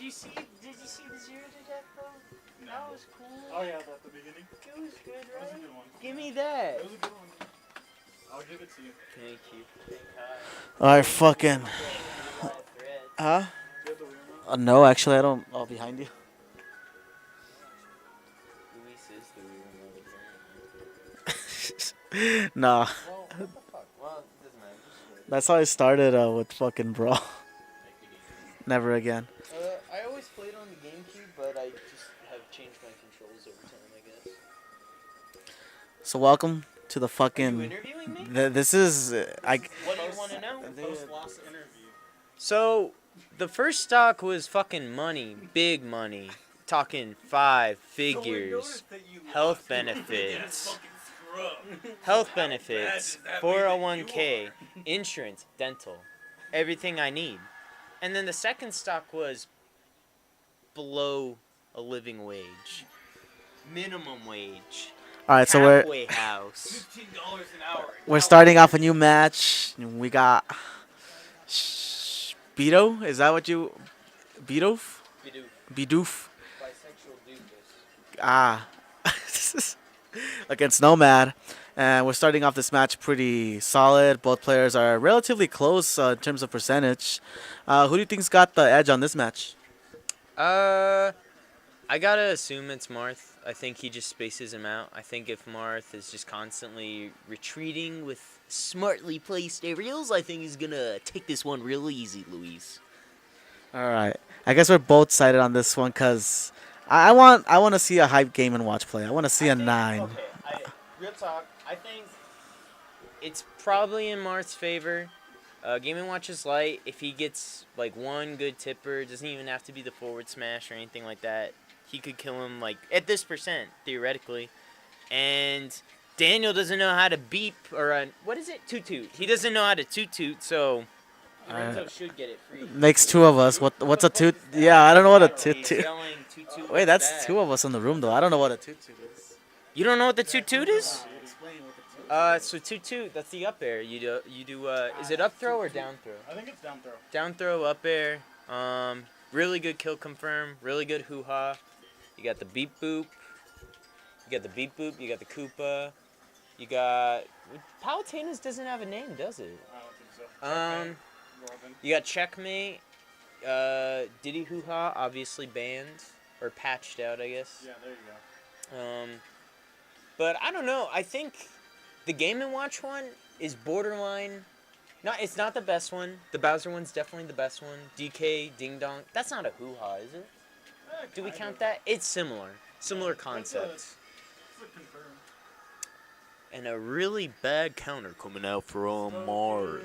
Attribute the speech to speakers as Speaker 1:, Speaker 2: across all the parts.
Speaker 1: you see? Did you see the zero to death though?
Speaker 2: No.
Speaker 1: That was cool.
Speaker 2: Oh yeah, at the beginning.
Speaker 1: It was good, right?
Speaker 2: That was a good one.
Speaker 1: Give me that.
Speaker 2: That was a good one. I'll give it to you.
Speaker 1: Thank you.
Speaker 3: Alright, fucking. Huh?
Speaker 2: Do you have the wheel now?
Speaker 3: No, actually, I don't. Oh, behind you.
Speaker 1: Luis is the real
Speaker 3: Nah,
Speaker 1: Well, what the fuck? Well, it doesn't matter.
Speaker 3: that's how I started with fucking Brawl. Never again.
Speaker 1: I always played on the GameCube, but I just have changed my controls over time, I guess.
Speaker 3: So welcome to the
Speaker 1: Are you
Speaker 3: fucking.
Speaker 1: interviewing me?
Speaker 3: This is
Speaker 1: What do you want to know?
Speaker 2: Post-loss interview.
Speaker 1: So, the first stock was fucking money, big money. Talking 5 figures, health benefits, health benefits, 401k, insurance, dental, everything I need. And then the second stock was below a living wage, minimum wage,
Speaker 3: all right. So we're
Speaker 1: halfway house.
Speaker 2: $15 an hour.
Speaker 3: we're starting off a new match. We got Beto. Is that what you? Bidoof? Bidoof.
Speaker 1: Bisexual doofus.
Speaker 3: Ah. Against Nomad. And we're starting off this match pretty solid. Both players are relatively close in terms of percentage. Who do you think's got the edge on this match?
Speaker 1: I gotta assume it's Marth. I think he just spaces him out. I think if Marth is just constantly retreating with smartly placed aerials, I think he's gonna take this one real easy, Luis.
Speaker 3: All right. I guess we're both sided on this one because I want to see a hype game and watch play. I want to see a 9.
Speaker 1: Okay, real talk. I think it's probably in Marth's favor. Game & Watch is light. If he gets like one good tipper, it doesn't even have to be the forward smash or anything like that. He could kill him like at this percent theoretically. And Daniel doesn't know how to beep or what is it? Toot. He doesn't know how to toot, so Lorenzo should get it free.
Speaker 3: Makes 2 of us. What's a toot? Yeah, I don't know what a
Speaker 1: Exactly,
Speaker 3: toot.
Speaker 1: yelling toot
Speaker 3: Wait,
Speaker 1: like
Speaker 3: that's
Speaker 1: that.
Speaker 3: 2 of us in the room though. I don't know what a toot is.
Speaker 1: You don't know what the toot is?
Speaker 3: Explain what the
Speaker 1: So toot, that's the up air. You do is it up throw or down throw?
Speaker 2: I think it's down throw.
Speaker 1: Down throw, up air. Really good kill confirm. Really good hoo-ha. You got the beep boop. You got the the Koopa. You got... Palutena's doesn't have a name, does it?
Speaker 2: I don't think so. Robin.
Speaker 1: You got checkmate. Diddy hoo-ha, obviously banned. Or patched out, I guess.
Speaker 2: Yeah, there you go.
Speaker 1: But I don't know. I think the Game & Watch one is borderline... It's not the best one. The Bowser one's definitely the best one. DK, Ding Dong. That's not a hoo-ha, is it? Do we count that? It's similar. Similar concepts.
Speaker 2: It's a confirm.
Speaker 1: And a really bad counter coming out from Marth.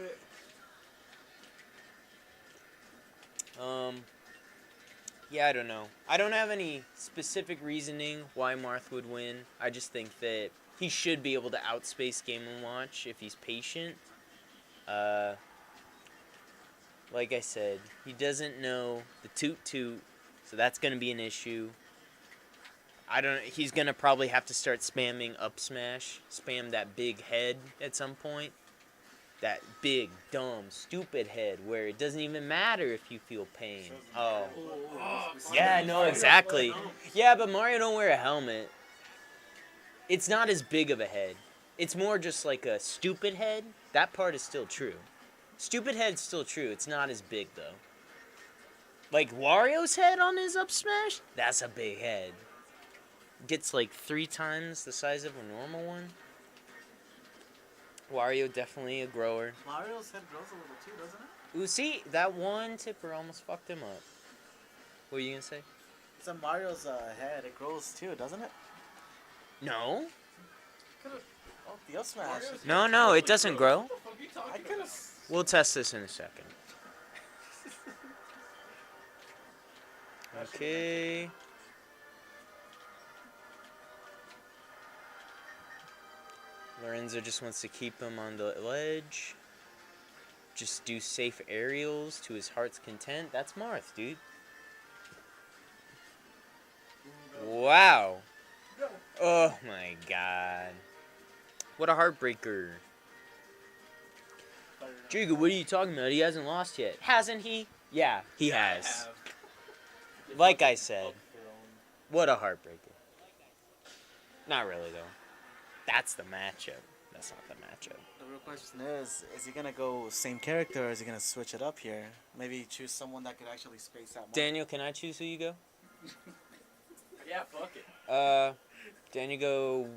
Speaker 1: Yeah, I don't know. I don't have any specific reasoning why Marth would win. I just think that he should be able to outspace Game & Watch if he's patient. Like I said, he doesn't know the toot, so that's going to be an issue. He's going to probably have to start spamming up smash, spam that big head at some point. That big, dumb, stupid head where it doesn't even matter if you feel pain. Oh. Yeah, no, exactly. Yeah, but Mario don't wear a helmet. It's not as big of a head. It's more just like a stupid head. That part is still true. Stupid head's still true. It's not as big, though. Like Wario's head on his up smash? That's a big head. Gets like 3 times the size of a normal one. Wario definitely a grower.
Speaker 3: Mario's head grows a little too, doesn't it?
Speaker 1: Ooh, see, that one tipper almost fucked him up. What were you gonna say?
Speaker 3: It's on Mario's head. It grows too, doesn't it?
Speaker 1: No.
Speaker 3: Oh, the up smash.
Speaker 1: No, it doesn't grow.
Speaker 2: What the fuck are you talking
Speaker 3: I could
Speaker 2: about?
Speaker 3: have.
Speaker 1: We'll test this in a second. Okay. Lorenzo just wants to keep him on the ledge. Just do safe aerials to his heart's content. That's Marth, dude. Wow. Oh my god. What a heartbreaker. Jiga, what are you talking about? He hasn't lost yet. Hasn't he? Yeah, he has. Like I said, what a heartbreaker. Not really though. That's the matchup. That's not the matchup.
Speaker 3: The real question is he gonna go same character or is he gonna switch it up here? Maybe choose someone that could actually space out more.
Speaker 1: Daniel, can I choose who you go?
Speaker 2: Yeah, fuck it.
Speaker 1: Daniel go.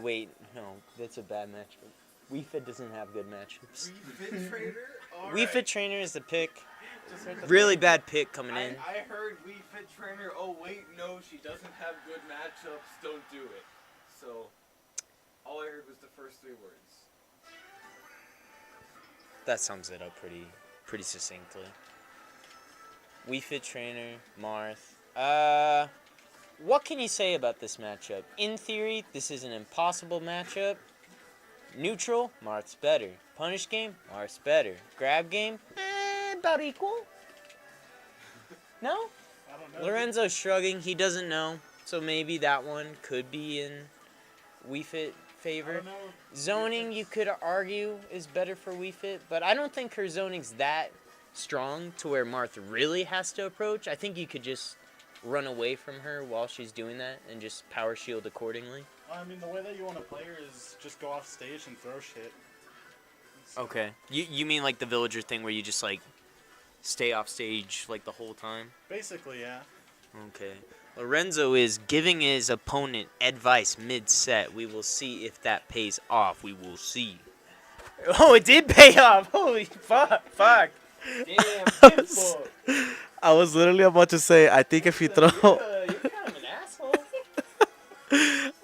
Speaker 1: Wait, no, that's a bad matchup. Wii Fit doesn't have good matchups.
Speaker 2: Fit Trainer?
Speaker 1: Wii Fit Trainer is the pick.
Speaker 2: Just heard the
Speaker 1: Really bad pick coming in.
Speaker 4: I heard Wii Fit Trainer. Oh wait, no, she doesn't have good matchups. Don't do it. So, all I heard was the first 3 words.
Speaker 1: That sums it up pretty succinctly. Wii Fit Trainer, Marth. What can you say about this matchup? In theory, this is an impossible matchup. Neutral, Marth's better. Punish game, Marth's better. Grab game, about equal. No?
Speaker 2: I don't know.
Speaker 1: Lorenzo's shrugging. He doesn't know. So maybe that one could be in Wii Fit
Speaker 2: I
Speaker 1: favor.
Speaker 2: don't know.
Speaker 1: Zoning, you could argue, is better for Wii Fit, but I don't think her zoning's that strong to where Marth really has to approach. I think you could just run away from her while she's doing that and just power shield accordingly.
Speaker 2: I mean, the way that you want to play her is just go off stage and throw shit. So,
Speaker 1: Okay. You mean like the villager thing where you just like stay off stage like the whole time?
Speaker 2: Basically, yeah.
Speaker 1: Okay. Lorenzo is giving his opponent advice mid-set. We will see if that pays off. We will see. Oh, it did pay off. Holy fuck.
Speaker 4: Damn,
Speaker 3: I was literally about to say, I think if you throw,
Speaker 1: You're kind of an asshole.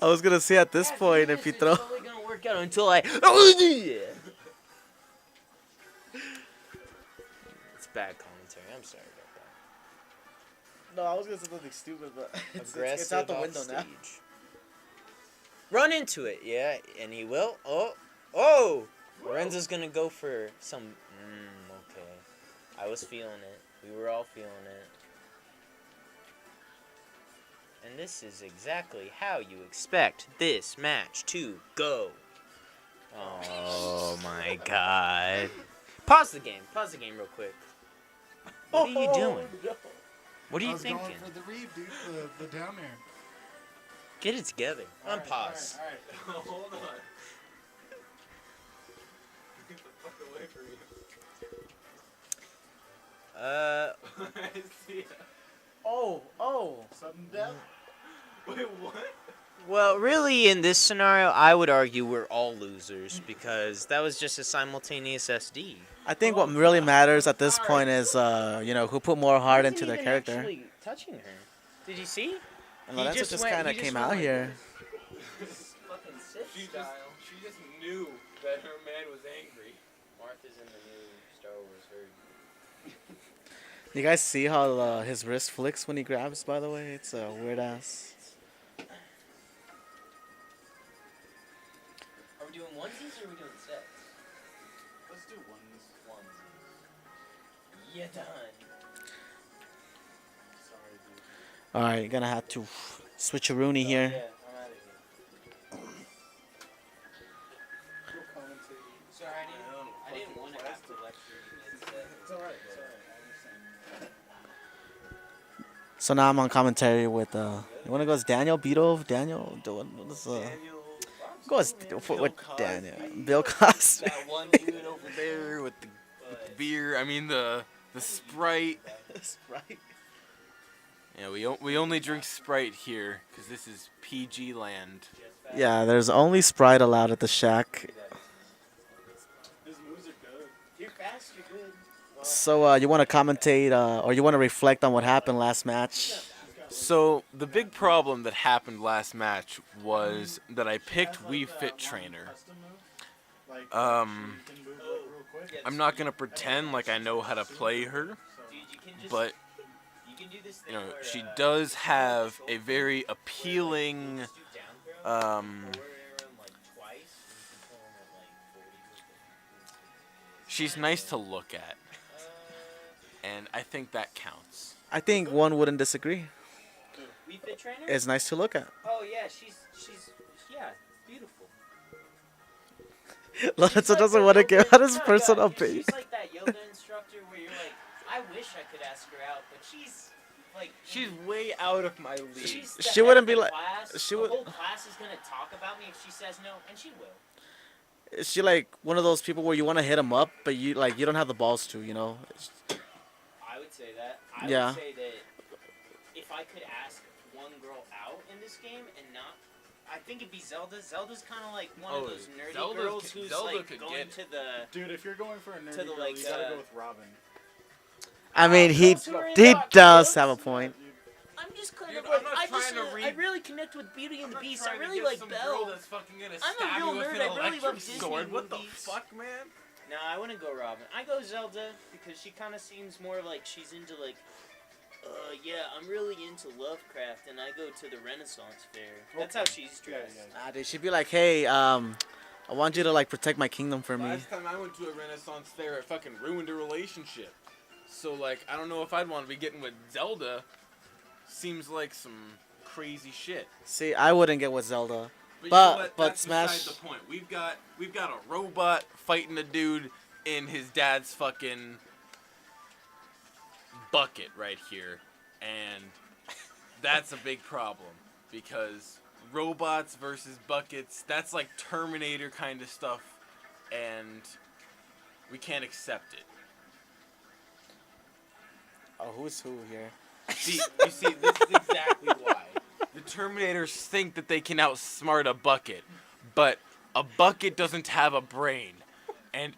Speaker 3: I was gonna say at this point, if you throw,
Speaker 1: It's totally gonna work out until I. It's bad commentary. I'm sorry about that.
Speaker 3: no, I was gonna say something stupid, but
Speaker 1: Aggressive
Speaker 3: it's out the
Speaker 1: off
Speaker 3: window now.
Speaker 1: stage. Run into it, yeah, and he will. Oh! Lorenzo's gonna go for some. Okay. I was feeling it. We were all feeling it. And this is exactly how you expect this match to go. Oh my god. Pause the game real quick. What are you doing? What are you thinking?
Speaker 2: Going for the read, dude. The down air.
Speaker 1: Get it together. Unpause.
Speaker 4: Alright, hold on. Get the fuck away from me. I see it.
Speaker 3: Oh.
Speaker 2: Sudden death.
Speaker 4: Wait, what?
Speaker 1: Well, really, in this scenario, I would argue we're all losers because that was just a simultaneous SD.
Speaker 3: I think what really matters at this point is, who put more heart into their character.
Speaker 1: Actually touching her. Did you see?
Speaker 3: And Lorenzo just kind of came out here.
Speaker 1: Fucking Sith
Speaker 4: She just knew that her man was angry.
Speaker 1: Martha's in the new Star Wars version.
Speaker 3: You guys see how his wrist flicks when he grabs, by the way? It's a weird ass.
Speaker 1: Are we doing onesies or are we doing sets?
Speaker 2: Let's do ones.
Speaker 1: Yeah, done.
Speaker 2: Sorry, dude.
Speaker 3: Alright, you're gonna have to switch a Rooney here.
Speaker 1: Yeah, I'm out of here.
Speaker 2: You'll commentate.
Speaker 1: Sorry, I didn't want to have to lecture you mid-set.
Speaker 2: It's alright. It's alright. I understand.
Speaker 3: So now I'm on commentary with, you wanna go as Daniel, Beto, Daniel? What is, go as with Daniel. Bill Cosby.
Speaker 4: That one dude over there with the beer. I mean the Sprite.
Speaker 3: Sprite.
Speaker 4: Yeah, we only drink Sprite here because this is PG land.
Speaker 3: Yeah, there's only Sprite allowed at the shack.
Speaker 2: His moves are good.
Speaker 1: You're fast, you're good.
Speaker 3: So you want to commentate or you want to reflect on what happened last match?
Speaker 4: So the big problem that happened last match was that I picked Wii Fit Trainer.
Speaker 2: Custom move. Like,
Speaker 4: Um,
Speaker 2: she can move like real quick.
Speaker 4: I'm not gonna pretend like I know how to play her,
Speaker 1: Dude, you can just,
Speaker 4: but
Speaker 1: you can do this thing
Speaker 4: you know
Speaker 1: where,
Speaker 4: she does have a very appealing
Speaker 1: stoop down throw,
Speaker 4: um.
Speaker 1: forward air him like twice, and you can pull him at like 40.
Speaker 4: She's nice to look at, and I think that counts.
Speaker 3: I think one wouldn't disagree.
Speaker 1: Wii Fit Trainer?
Speaker 3: It's nice to look at.
Speaker 1: Oh yeah, she's beautiful.
Speaker 3: Lorenzo doesn't want to give out his personal opinion.
Speaker 1: She's like that yoga instructor where you're like, I wish I could ask her out, but she's like
Speaker 4: She's way out of my league.
Speaker 1: she's the
Speaker 3: She
Speaker 1: head
Speaker 3: wouldn't
Speaker 1: of
Speaker 3: be
Speaker 1: the
Speaker 3: like-
Speaker 1: class.
Speaker 3: she
Speaker 1: the
Speaker 3: would-
Speaker 1: whole class is gonna talk about me if she says no, and she will.
Speaker 3: Is she like one of those people where you want to hit him up, but you don't have the balls to, you know?
Speaker 1: I would say that. I
Speaker 3: Yeah.
Speaker 1: would say that if I could ask one girl out in this game and not, I think it'd be Zelda. Zelda's kind of like one of those nerdy
Speaker 4: Zelda
Speaker 1: girls
Speaker 4: could-
Speaker 1: who's
Speaker 4: Zelda
Speaker 1: like
Speaker 4: could
Speaker 1: going
Speaker 4: get-
Speaker 1: to the.
Speaker 2: Dude, if you're going for a nerdy
Speaker 1: the,
Speaker 2: girl,
Speaker 1: like,
Speaker 2: you gotta
Speaker 1: uh,
Speaker 2: go with Robin.
Speaker 3: I mean, he
Speaker 1: girls who are into hot
Speaker 3: does
Speaker 1: clothes.
Speaker 3: have a point.
Speaker 2: Dude,
Speaker 1: I'm just kind
Speaker 4: Dude,
Speaker 1: of like
Speaker 4: I'm not
Speaker 1: I
Speaker 4: trying
Speaker 1: just
Speaker 4: to
Speaker 1: I
Speaker 4: read-
Speaker 1: really connect with Beauty and
Speaker 4: I'm
Speaker 1: the
Speaker 4: not
Speaker 1: Beast.
Speaker 4: trying
Speaker 1: I
Speaker 4: to
Speaker 1: really
Speaker 4: get
Speaker 1: like
Speaker 4: some
Speaker 1: Belle.
Speaker 4: girl that's fucking gonna
Speaker 1: I'm a
Speaker 4: stab
Speaker 1: real
Speaker 4: you with
Speaker 1: nerd.
Speaker 4: an
Speaker 1: I really love
Speaker 4: electric
Speaker 1: Disney
Speaker 4: sword. What the
Speaker 1: movies.
Speaker 4: fuck, man?
Speaker 1: No, I wouldn't go Robin. I go Zelda because she kind of seems more like she's into like, yeah, I'm really into Lovecraft, and I go to the Renaissance Fair. That's how she's dressed.
Speaker 3: Nah, dude, she'd be like, hey, I want you to like protect my kingdom for me.
Speaker 4: Last time I went to a Renaissance fair, it fucking ruined a relationship. So, like, I don't know if I'd want to be getting with Zelda. Seems like some crazy shit.
Speaker 3: See, I wouldn't get with Zelda.
Speaker 4: But, you
Speaker 3: But-
Speaker 4: know what?
Speaker 3: but
Speaker 4: That's
Speaker 3: Smash-
Speaker 4: beside the point. We've got a robot fighting a dude in his dad's fucking bucket right here, and that's a big problem because robots versus buckets, that's like Terminator kind of stuff, and we can't accept it.
Speaker 3: Oh, who's who here?
Speaker 4: See, you see, this is exactly why. The Terminators think that they can outsmart a bucket, but a bucket doesn't have a brain. And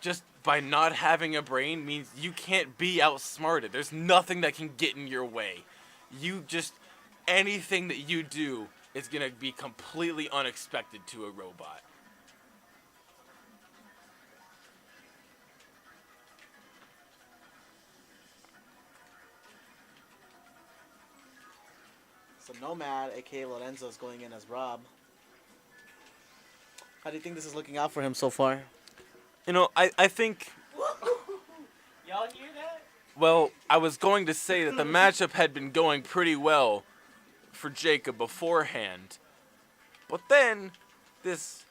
Speaker 4: just by not having a brain means you can't be outsmarted. There's nothing that can get in your way. Anything that you do is going to be completely unexpected to a robot.
Speaker 3: So Nomad, aka Lorenzo, is going in as Rob. How do you think this is looking out for him so far?
Speaker 4: You know, I think,
Speaker 1: Y'all hear that?
Speaker 4: well, I was going to say that the matchup had been going pretty well for Jacob beforehand. But then this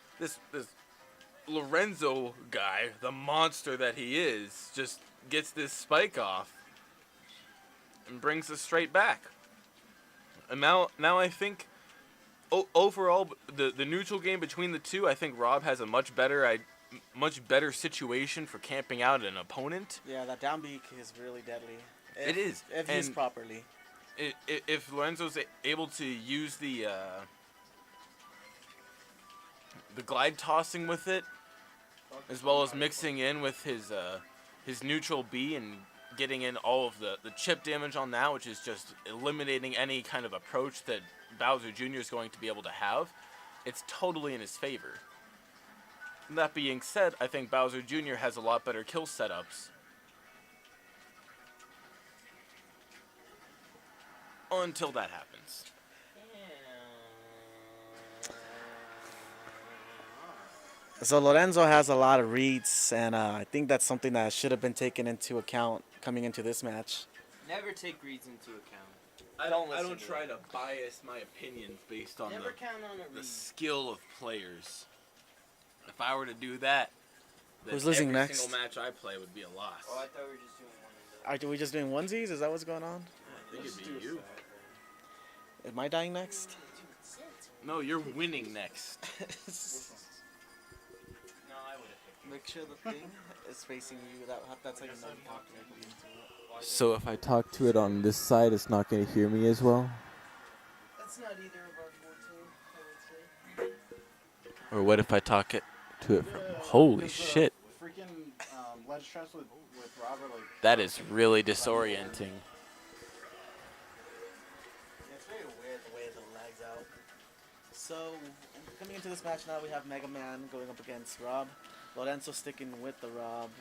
Speaker 4: Lorenzo guy, the monster that he is, just gets this spike off and brings us straight back. And now I think overall the neutral game between the two, I think Rob has a much better situation for camping out an opponent.
Speaker 3: Yeah, that down beak is really deadly.
Speaker 4: It is,
Speaker 3: If used
Speaker 4: and-
Speaker 3: properly.
Speaker 4: If Lorenzo's able to use the glide tossing with it, as well as mixing in with his neutral B and getting in all of the chip damage on that, which is just eliminating any kind of approach that Bowser Jr. is going to be able to have, it's totally in his favor. That being said, I think Bowser Jr. has a lot better kill setups. Until that happens.
Speaker 3: So Lorenzo has a lot of reads, and I think that's something that should have been taken into account coming into this match.
Speaker 1: Never take reads into account.
Speaker 4: I
Speaker 1: Don't
Speaker 4: don't
Speaker 1: listen to
Speaker 4: try
Speaker 1: it.
Speaker 4: to bias my opinions based on
Speaker 1: Never count on a
Speaker 4: the
Speaker 1: read.
Speaker 4: skill of players. If I were to do that, then
Speaker 3: Who's losing
Speaker 4: every
Speaker 3: next?
Speaker 4: single match I play would be a loss.
Speaker 1: Oh, I thought we were just doing one of those.
Speaker 3: Are we just doing onesies? Is that what's going on?
Speaker 4: I think it'd be you.
Speaker 3: Am I dying next?
Speaker 4: No, you're winning next.
Speaker 1: No, I would have picked.
Speaker 3: Make sure the thing is facing you. That's how you know you have to be into it.
Speaker 5: So if I talk to it on this side, it's not going to hear me as well?
Speaker 1: That's not either of our forte, I would say.
Speaker 4: Or what if I talk it to it from...
Speaker 2: Yeah,
Speaker 4: Holy
Speaker 2: because the
Speaker 4: shit.
Speaker 2: Freaking ledge traps with Robert, like.
Speaker 4: That is really disorienting.
Speaker 3: Yeah, it's very weird the way it lags out. So, coming into this match now, we have Mega Man going up against Rob. Lorenzo sticking with the Rob.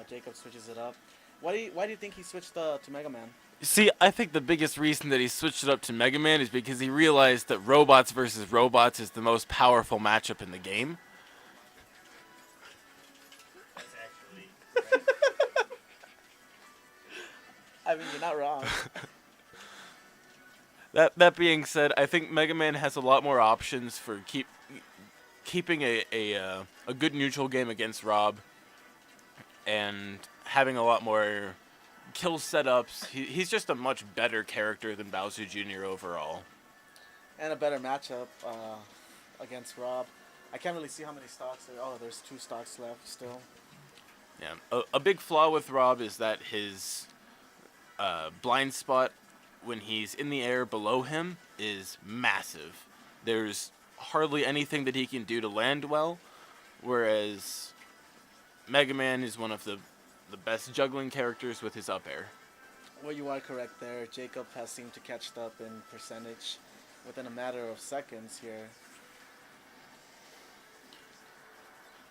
Speaker 3: Jacob switches it up. Why do you think he switched to Mega Man?
Speaker 4: See, I think the biggest reason that he switched it up to Mega Man is because he realized that robots versus robots is the most powerful matchup in the game.
Speaker 1: That's actually.
Speaker 3: I mean, you're not wrong.
Speaker 4: That being said, I think Mega Man has a lot more options for keeping a good neutral game against Rob, and having a lot more kill setups. He's just a much better character than Bowser Jr. overall.
Speaker 3: And a better matchup against Rob. I can't really see how many stocks there. Oh, there's 2 stocks left still.
Speaker 4: Yeah, a big flaw with Rob is that his blind spot when he's in the air below him is massive. There's hardly anything that he can do to land well, whereas Mega Man is one of the best juggling characters with his up air.
Speaker 3: Well, you are correct there. Jacob has seemed to catch up in percentage within a matter of seconds here.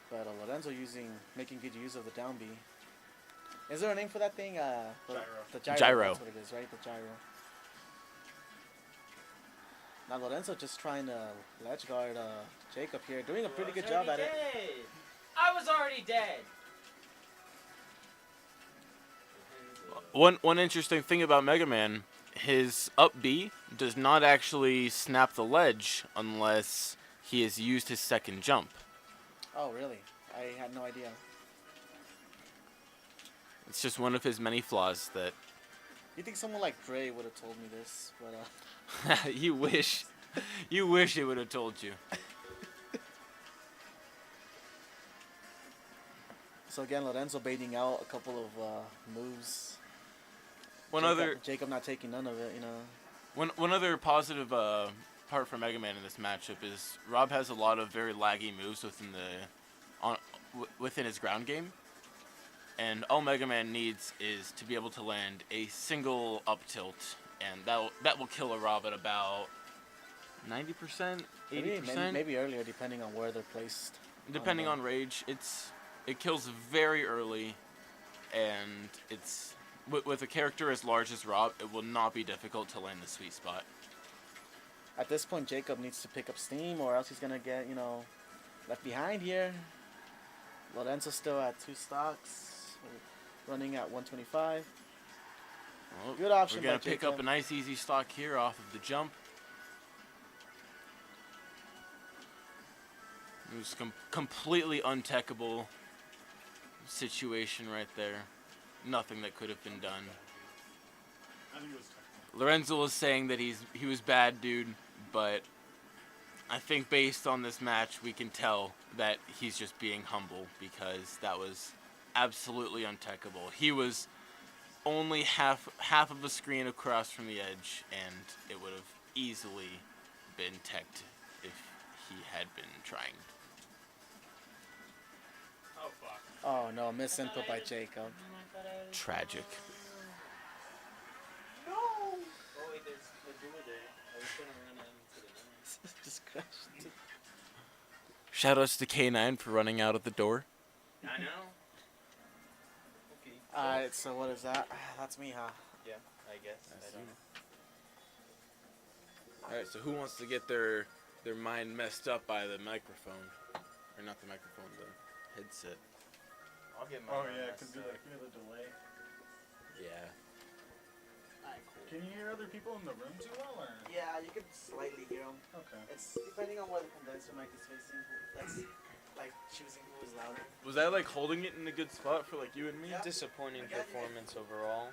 Speaker 3: But Lorenzo making good use of the down B. Is there a name for that thing? The gyro.
Speaker 4: Gyro.
Speaker 3: That's what it is, right? The gyro. Now Lorenzo just trying to ledge guard Jacob here, doing a pretty good job at it.
Speaker 1: I was already dead.
Speaker 4: One interesting thing about Mega Man, his up B does not actually snap the ledge unless he has used his second jump.
Speaker 3: Oh, really? I had no idea.
Speaker 4: It's just one of his many flaws that
Speaker 3: You think someone like Dre would have told me this, but
Speaker 4: you wish it would have told you.
Speaker 3: So again, Lorenzo baiting out a couple of moves. Jacob not taking none of it, you know.
Speaker 4: One other positive part for Mega Man in this matchup is Rob has a lot of very laggy moves within his ground game, and all Mega Man needs is to be able to land a single up tilt, and that will kill a Rob at about 90%, 80%.
Speaker 3: Maybe earlier, depending on where they're placed.
Speaker 4: Depending on rage, it kills very early, and it's with a character as large as Rob, it will not be difficult to land the sweet spot.
Speaker 3: At this point, Jacob needs to pick up steam, or else he's gonna get, left behind here. Lorenzo still at 2 stocks, running at 125.
Speaker 4: Well,
Speaker 3: Good option.
Speaker 4: We're gonna
Speaker 3: by
Speaker 4: pick
Speaker 3: Jacob.
Speaker 4: up a nice easy stock here off of the jump. It was completely untechable situation right there. Nothing that could have been done.
Speaker 2: I think it was tough.
Speaker 4: Lorenzo was saying that he was bad, dude, but I think based on this match, we can tell that he's just being humble because that was absolutely untechable. He was only half of the screen across from the edge, and it would have easily been teched if he had been trying.
Speaker 2: Oh, fuck.
Speaker 3: Oh no, misinput by Jacob.
Speaker 4: Tragic.
Speaker 1: No! Oh wait, there's the door there. I was gonna run out into the night.
Speaker 3: Just crashed.
Speaker 4: Shoutouts to K9 for running out of the door.
Speaker 1: I know. Okay.
Speaker 3: Alright, so what is that? That's me, huh?
Speaker 1: Yeah, I guess. I don't know.
Speaker 4: Alright, so who wants to get their mind messed up by the microphone? Or not the microphone, the headset.
Speaker 1: I'll get my
Speaker 2: Oh, yeah, because you feel the delay.
Speaker 4: Yeah.
Speaker 3: Alright, cool.
Speaker 2: Can you hear other people in the room too well, or?
Speaker 3: Yeah, you can slightly hear them.
Speaker 2: Okay.
Speaker 3: It's depending on where the condenser mic is facing. That's like choosing who is louder.
Speaker 4: Was that like holding it in a good spot for like you and me?
Speaker 3: Yeah.
Speaker 1: Disappointing performance overall.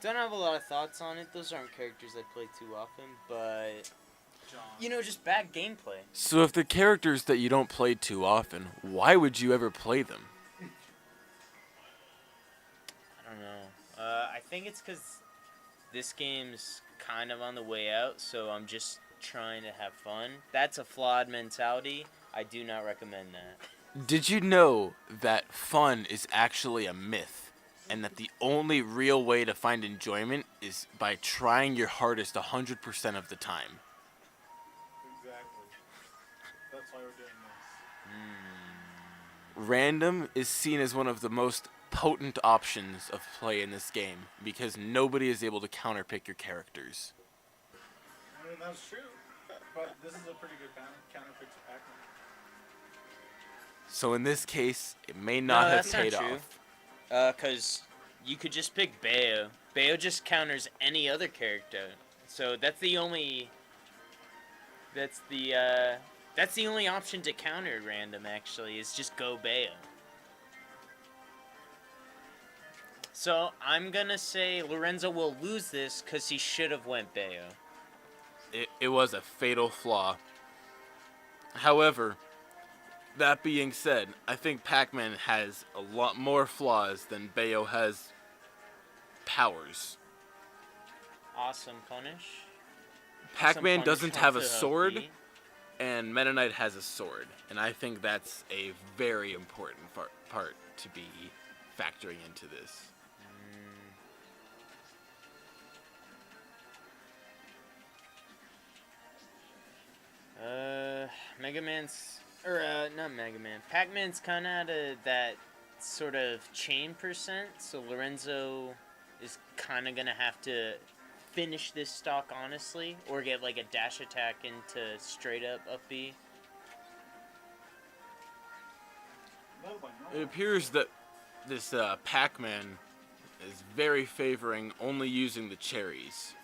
Speaker 1: Don't have a lot of thoughts on it. Those aren't characters I play too often, but
Speaker 2: John.
Speaker 1: just bad gameplay.
Speaker 4: So if they're characters that you don't play too often, why would you ever play them?
Speaker 1: I don't know. I think it's because this game's kind of on the way out, so I'm just trying to have fun. That's a flawed mentality. I do not recommend that.
Speaker 4: Did you know that fun is actually a myth? And that the only real way to find enjoyment is by trying your hardest 100% of the time.
Speaker 2: Exactly. That's why we're doing this.
Speaker 4: Random is seen as one of the most potent options of play in this game because nobody is able to counterpick your characters.
Speaker 2: I mean, that's true. But this is a pretty good counterpick to Pac-Man.
Speaker 4: So in this case, it may not have
Speaker 1: that's not
Speaker 4: paid
Speaker 1: true.
Speaker 4: off.
Speaker 1: Because you could just pick Bayo. Bayo just counters any other character. So that's the only... That's the only option to counter random, actually, is just go Bayo. So I'm gonna say Lorenzo will lose this because he should have went Bayo.
Speaker 4: It was a fatal flaw. However, that being said, I think Pac-Man has a lot more flaws than Bayo has powers.
Speaker 1: Awesome punish.
Speaker 4: Pac-Man
Speaker 1: Awesome
Speaker 4: doesn't
Speaker 1: punish
Speaker 4: have a
Speaker 1: onto
Speaker 4: sword,
Speaker 1: B.
Speaker 4: and Meta Knight has a sword. And I think that's a very important part to be factoring into this.
Speaker 1: Mega Man's, not Mega Man. Pac-Man's kind of out of that sort of chain percent, so Lorenzo is kind of gonna have to finish this stock honestly, or get like a dash attack into straight up B.
Speaker 4: It appears that this Pac-Man is very favoring only using the cherries.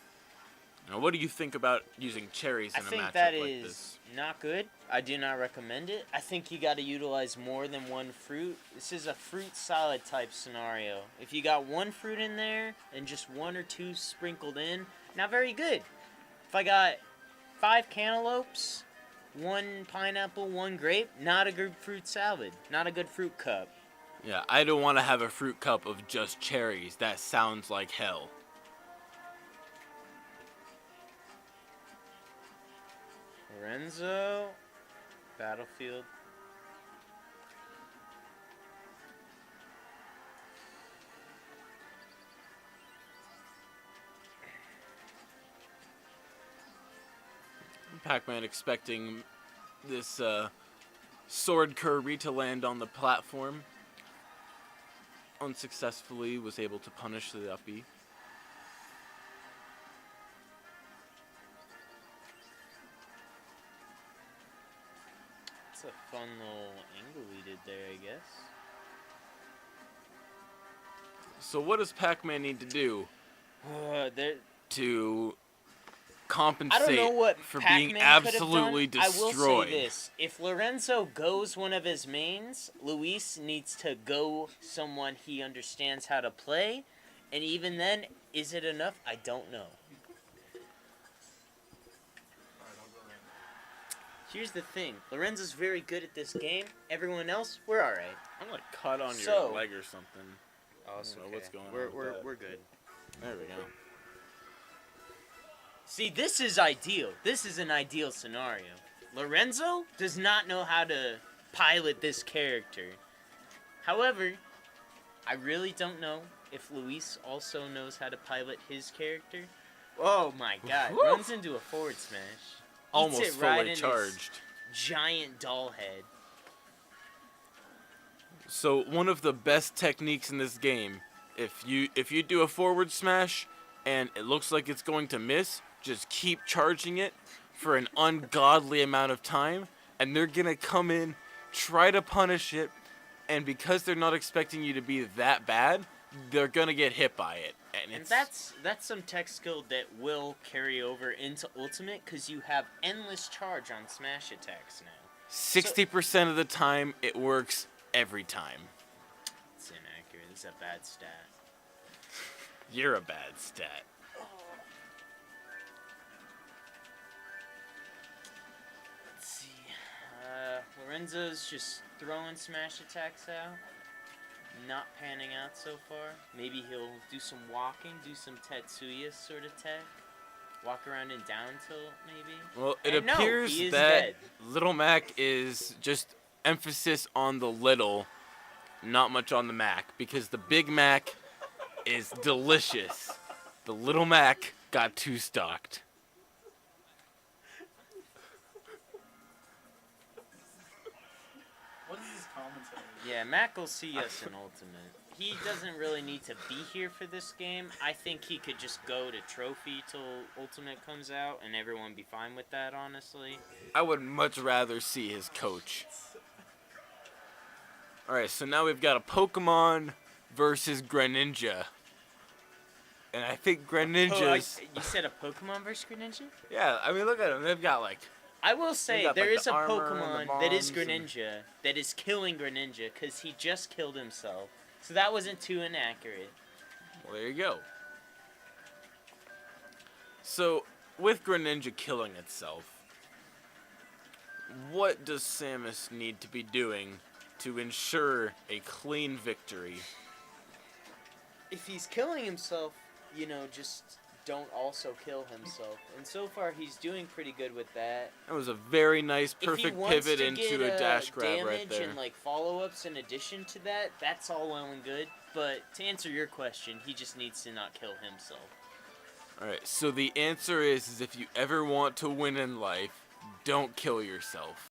Speaker 4: Now, what do you think about using cherries
Speaker 1: I
Speaker 4: in a
Speaker 1: think
Speaker 4: matchup
Speaker 1: that
Speaker 4: like
Speaker 1: is
Speaker 4: this?
Speaker 1: not good. I do not recommend it. I think you got to utilize more than one fruit. This is a fruit salad type scenario. If you got one fruit in there and just one or two sprinkled in, not very good. If I got 5 cantaloupes, 1 pineapple, 1 grape, not a good fruit salad. Not a good fruit cup.
Speaker 4: Yeah, I don't want to have a fruit cup of just cherries. That sounds like hell.
Speaker 1: Lorenzo, Battlefield.
Speaker 4: Pac-Man expecting this sword Kirby to land on the platform. Unsuccessfully was able to punish the up B.
Speaker 1: It's a fun little angle we did there, I guess.
Speaker 4: So what does Pac-Man need to do
Speaker 1: There,
Speaker 4: to
Speaker 1: I
Speaker 4: compensate
Speaker 1: don't know what
Speaker 4: for
Speaker 1: Pac-Man
Speaker 4: being
Speaker 1: could have
Speaker 4: absolutely
Speaker 1: done. I will
Speaker 4: destroyed?
Speaker 1: say this: if Lorenzo goes one of his mains, Luis needs to go someone he understands how to play, and even then, is it enough? I don't know. Here's the thing: Lorenzo's very good at this game. Everyone else, we're all right.
Speaker 4: I'm gonna cut on
Speaker 1: So-
Speaker 4: your leg or something.
Speaker 1: Oh,
Speaker 4: it's okay. What's going on
Speaker 1: We're
Speaker 4: with
Speaker 1: we're
Speaker 4: that?
Speaker 1: we're good.
Speaker 4: There we go.
Speaker 1: See, this is ideal. This is an ideal scenario. Lorenzo does not know how to pilot this character. However, I really don't know if Luis also knows how to pilot his character. Oh my god,
Speaker 4: Woo!
Speaker 1: runs into a forward smash.
Speaker 4: Almost
Speaker 1: Eats it right
Speaker 4: fully
Speaker 1: in his
Speaker 4: charged.
Speaker 1: giant doll head.
Speaker 4: So one of the best techniques in this game, if you do a forward smash and it looks like it's going to miss, just keep charging it for an ungodly amount of time, and they're gonna come in, try to punish it, and because they're not expecting you to be that bad, they're gonna get hit by it. And
Speaker 1: And
Speaker 4: it's
Speaker 1: that's some tech skill that will carry over into Ultimate because you have endless charge on smash attacks now.
Speaker 4: 60% of the time it works every time.
Speaker 1: It's inaccurate. It's a bad stat.
Speaker 4: You're a bad stat.
Speaker 1: Let's see. Lorenzo's just throwing smash attacks out. Not panning out so far. Maybe he'll do some walking, do some Tetsuya sort of tech. Walk around in down tilt, maybe.
Speaker 4: Well, it
Speaker 1: And no,
Speaker 4: appears
Speaker 1: he is
Speaker 4: that
Speaker 1: dead.
Speaker 4: Little Mac is just emphasis on the little, not much on the Mac, because the Big Mac is delicious. The Little Mac got too stocked.
Speaker 2: What is this commentary?
Speaker 1: Yeah, Mac will see us in Ultimate. He doesn't really need to be here for this game. I think he could just go to Trophy till Ultimate comes out, and everyone be fine with that, honestly.
Speaker 4: I would much rather see his coach. Alright, so now we've got a Pokemon versus Greninja. And I think Greninja's...
Speaker 1: You said a Pokemon versus Greninja?
Speaker 4: Yeah, I mean, look at them. They've got, like...
Speaker 1: I will say
Speaker 4: got,
Speaker 1: there
Speaker 4: like,
Speaker 1: is
Speaker 4: the
Speaker 1: a
Speaker 4: armor and the
Speaker 1: Pokemon that is
Speaker 4: bombs and-
Speaker 1: Greninja that is killing Greninja because he just killed himself. So that wasn't too inaccurate.
Speaker 4: Well, there you go. So, with Greninja killing itself, what does Samus need to be doing to ensure a clean victory?
Speaker 1: If he's killing himself, just don't also kill himself. And so far, he's doing pretty good with that.
Speaker 4: That was a very nice,
Speaker 1: If he
Speaker 4: perfect
Speaker 1: wants
Speaker 4: pivot
Speaker 1: to
Speaker 4: into
Speaker 1: get,
Speaker 4: a dash grab
Speaker 1: damage
Speaker 4: right there.
Speaker 1: and follow-ups in addition to that, that's all well and good. But to answer your question, he just needs to not kill himself.
Speaker 4: Alright, so the answer is if you ever want to win in life, don't kill yourself.